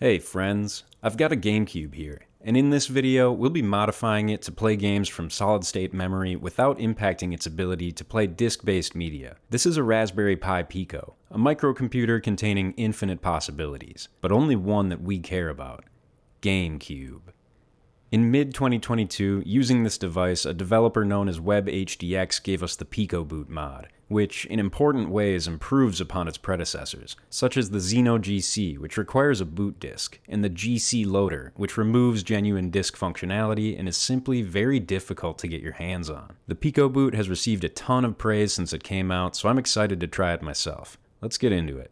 Hey friends, I've got a GameCube here, and in this video we'll be modifying it to play games from solid-state memory without impacting its ability to play disk-based media. This is a Raspberry Pi Pico, a microcomputer containing infinite possibilities, but only one that we care about: GameCube. In mid-2022, using this device, a developer known as WebHDX gave us the PicoBoot mod, which in important ways improves upon its predecessors, such as the XenoGC, which requires a boot disk, and the GCLoader, which removes genuine disk functionality and is simply very difficult to get your hands on. The PicoBoot has received a ton of praise since it came out, so I'm excited to try it myself. Let's get into it.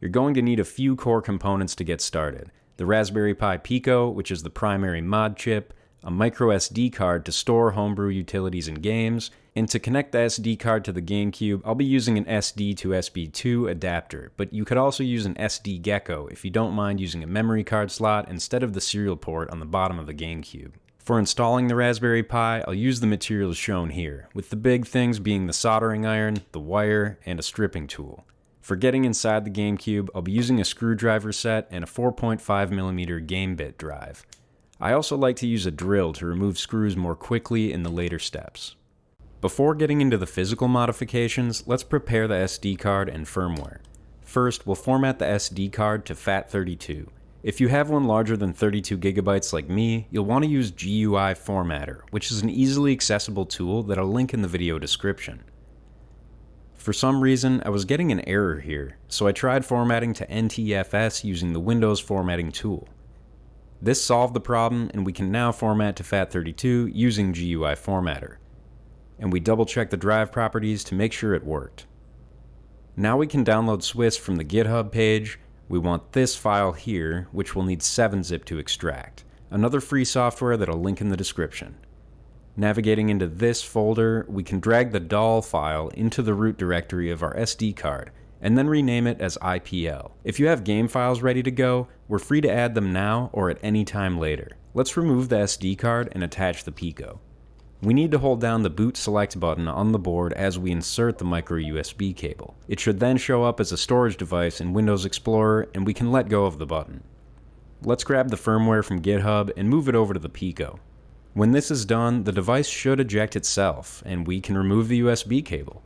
You're going to need a few core components to get started: the Raspberry Pi Pico, which is the primary mod chip, a micro SD card to store homebrew utilities and games, and to connect the SD card to the GameCube, I'll be using an SD to SB2 adapter, but you could also use an SD Gecko if you don't mind using a memory card slot instead of the serial port on the bottom of the GameCube. For installing the Raspberry Pi, I'll use the materials shown here, with the big things being the soldering iron, the wire, and a stripping tool. For getting inside the GameCube, I'll be using a screwdriver set and a 4.5mm game bit drive. I also like to use a drill to remove screws more quickly in the later steps. Before getting into the physical modifications, let's prepare the SD card and firmware. First, we'll format the SD card to FAT32. If you have one larger than 32GB like me, you'll want to use GUI Formatter, which is an easily accessible tool that I'll link in the video description. For some reason, I was getting an error here, so I tried formatting to NTFS using the Windows formatting tool. This solved the problem, and we can now format to FAT32 using GUI Formatter. And we double-checked the drive properties to make sure it worked. Now we can download Swiss from the GitHub page. We want this file here, which we'll need 7-zip to extract, another free software that I'll link in the description. Navigating into this folder, we can drag the DAL file into the root directory of our SD card, and then rename it as IPL. If you have game files ready to go, we're free to add them now or at any time later. Let's remove the SD card and attach the Pico. We need to hold down the boot select button on the board as we insert the micro USB cable. It should then show up as a storage device in Windows Explorer, and we can let go of the button. Let's grab the firmware from GitHub and move it over to the Pico. When this is done, the device should eject itself, and we can remove the USB cable.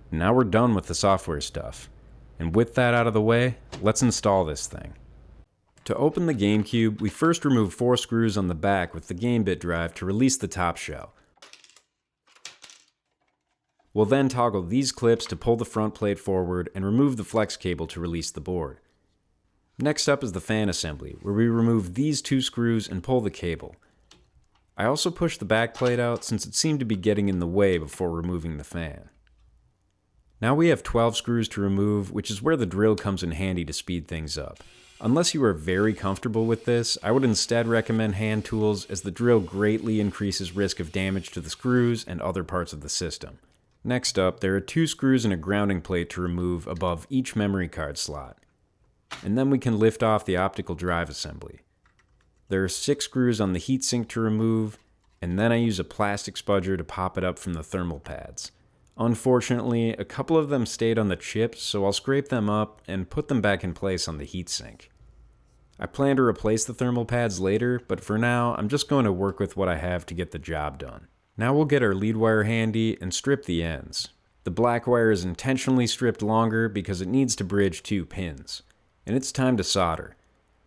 Now we're done with the software stuff. And with that out of the way, let's install this thing. To open the GameCube, we first remove 4 screws on the back with the game bit drive to release the top shell. We'll then toggle these clips to pull the front plate forward and remove the flex cable to release the board. Next up is the fan assembly, where we remove these 2 screws and pull the cable. I also pushed the back plate out since it seemed to be getting in the way before removing the fan. Now we have 12 screws to remove, which is where the drill comes in handy to speed things up. Unless you are very comfortable with this, I would instead recommend hand tools, as the drill greatly increases risk of damage to the screws and other parts of the system. Next up, there are 2 screws and a grounding plate to remove above each memory card slot. And then we can lift off the optical drive assembly. There are 6 screws on the heatsink to remove, and then I use a plastic spudger to pop it up from the thermal pads. Unfortunately, a couple of them stayed on the chips, so I'll scrape them up and put them back in place on the heatsink. I plan to replace the thermal pads later, but for now, I'm just going to work with what I have to get the job done. Now we'll get our lead wire handy and strip the ends. The black wire is intentionally stripped longer because it needs to bridge 2 pins. And it's time to solder.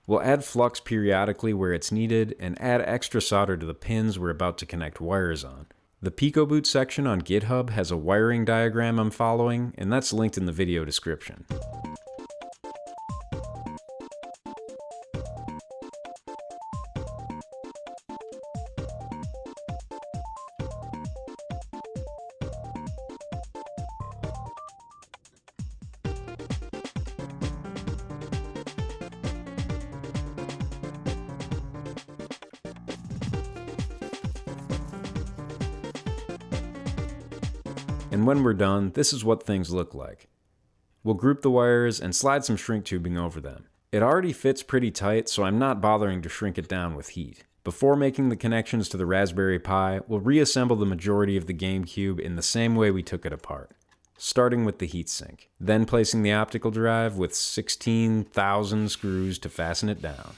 We'll add flux periodically where it's needed and add extra solder to the pins we're about to connect wires on. The PicoBoot section on GitHub has a wiring diagram I'm following, and that's linked in the video description. And when we're done, this is what things look like. We'll group the wires and slide some shrink tubing over them. It already fits pretty tight, so I'm not bothering to shrink it down with heat. Before making the connections to the Raspberry Pi, we'll reassemble the majority of the GameCube in the same way we took it apart. starting with the heatsink, then placing the optical drive with 16,000 screws to fasten it down.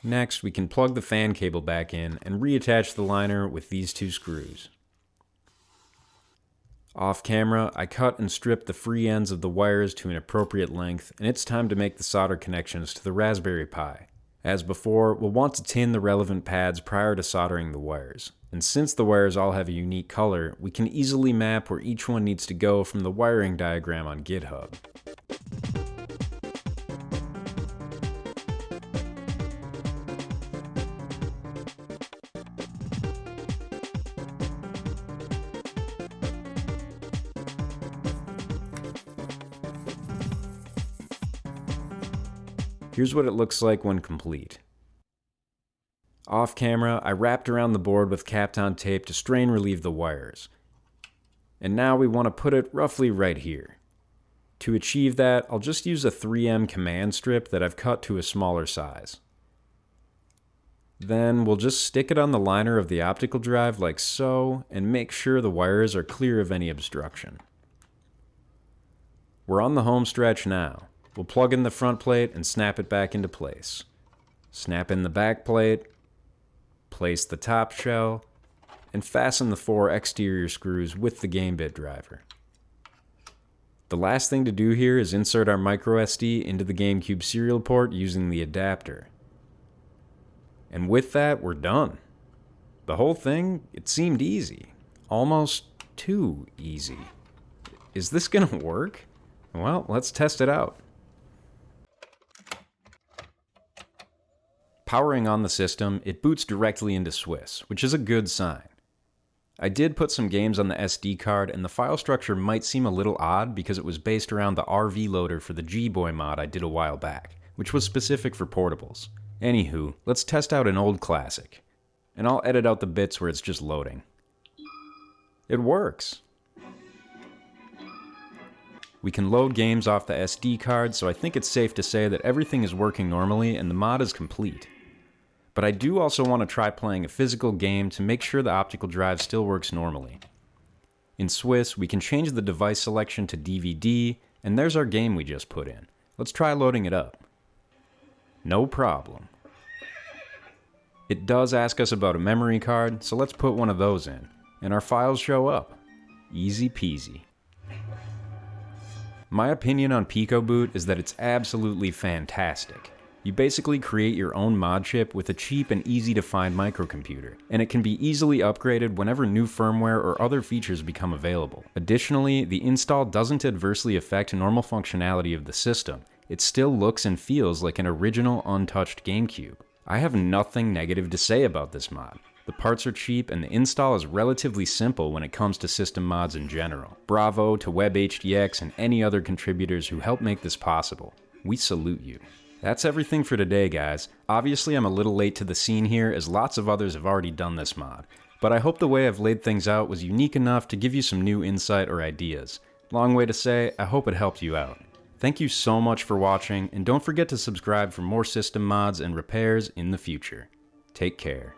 Next, we can plug the fan cable back in and reattach the liner with these two screws. Off camera, I cut and stripped the free ends of the wires to an appropriate length, and it's time to make the solder connections to the Raspberry Pi. As before, we'll want to tin the relevant pads prior to soldering the wires. And since the wires all have a unique color, we can easily map where each one needs to go from the wiring diagram on GitHub. Here's what it looks like when complete. Off camera, I wrapped around the board with Kapton tape to strain relieve the wires. And now we want to put it roughly right here. To achieve that, I'll just use a 3M command strip that I've cut to a smaller size. Then we'll just stick it on the liner of the optical drive like so, and make sure the wires are clear of any obstruction. We're on the home stretch now. We'll plug in the front plate and snap it back into place. Snap in the back plate, place the top shell, and fasten the 4 exterior screws with the GameBit driver. The last thing to do here is insert our microSD into the GameCube serial port using the adapter. And with that, we're done. The whole thing, it seemed easy. Almost too easy. Is this gonna work? Well, let's test it out. Powering on the system, it boots directly into Swiss, which is a good sign. I did put some games on the SD card, and the file structure might seem a little odd because it was based around the RV loader for the G-Boy mod I did a while back, which was specific for portables. Anywho, let's test out an old classic. And I'll edit out the bits where it's just loading. It works! We can load games off the SD card, so I think it's safe to say that everything is working normally and the mod is complete. But I do also want to try playing a physical game to make sure the optical drive still works normally. In Swiss, we can change the device selection to DVD, and there's our game we just put in. Let's try loading it up. No problem. It does ask us about a memory card, so let's put one of those in, and our files show up. Easy peasy. My opinion on PicoBoot is that it's absolutely fantastic. You basically create your own mod chip with a cheap and easy to find microcomputer, and it can be easily upgraded whenever new firmware or other features become available. Additionally, the install doesn't adversely affect normal functionality of the system. It still looks and feels like an original untouched GameCube. I have nothing negative to say about this mod. The parts are cheap and the install is relatively simple when it comes to system mods in general. Bravo to WebHDX and any other contributors who help make this possible. We salute you. That's everything for today, guys. Obviously, I'm a little late to the scene here, as lots of others have already done this mod, but I hope the way I've laid things out was unique enough to give you some new insight or ideas. Long way to say, I hope it helped you out. Thank you so much for watching, and don't forget to subscribe for more system mods and repairs in the future. Take care.